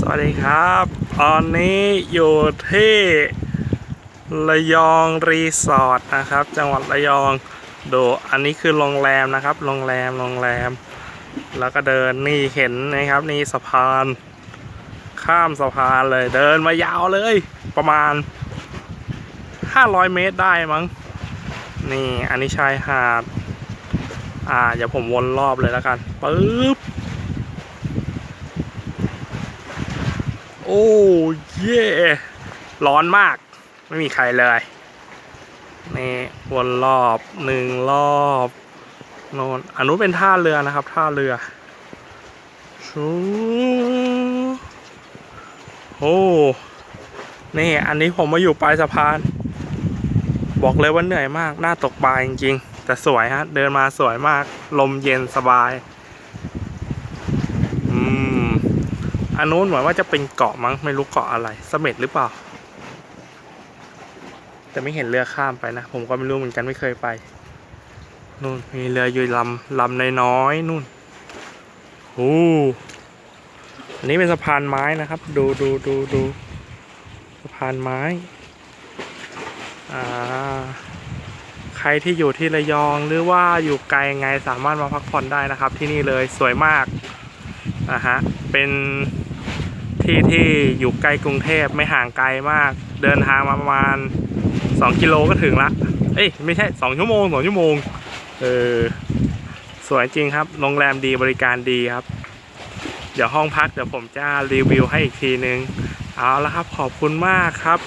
สวัสดีครับตอนนี้อยู่ที่ระยองรีสอร์ทนะครับจังหวัดระยองดูอันนี้คือโรงแรมนะครับโรงแรมแล้วก็เดินนี่เห็นนะครับนี่สะพานข้ามสะพานเลยเดินมายาวเลยประมาณ500 เมตรได้มั้งนี่อันนี้ชายหาดเดี๋ยวผมวนรอบเลยแล้วกันปึ๊บโอ้เย่ร้อนมากไม่มีใครเลยนี่วนรอบ1 รอบโน่นอันนู้นเป็นท่าเรือนะครับท่าเรือชูโอ้นี่อันนี้ผมมาอยู่ปลายสะพานบอกเลยว่าเหนื่อยมากน่าตกปลาจริงๆแต่สวยฮะเดินมาสวยมากลมเย็นสบายอันนู้นเหมือนว่าจะเป็นเกาะมั้งไม่รู้เกาะอะไรเสม็ดหรือเปล่าแต่ไม่เห็นเรือข้ามไปนะผมก็ไม่รู้เหมือนกันไม่เคยไปนู่นมีเรืออยู่ลำน้อยนู่นโอ้อันนี้เป็นสะพานไม้นะครับดูสะพานไม้ใครที่อยู่ที่ระยองหรือว่าอยู่ไกลไงสามารถมาพักผ่อนได้นะครับที่นี่เลยสวยมากเป็นที่อยู่ใกล้กรุงเทพไม่ห่างไกลมากเดินทางมาประมาณ2 กิโลก็ถึงละไม่ใช่2 ชั่วโมงสวยจริงครับโรงแรมดีบริการดีครับเดี๋ยวห้องพักเดี๋ยวผมจะรีวิวให้อีกทีนึงเอาละครับขอบคุณมากครับ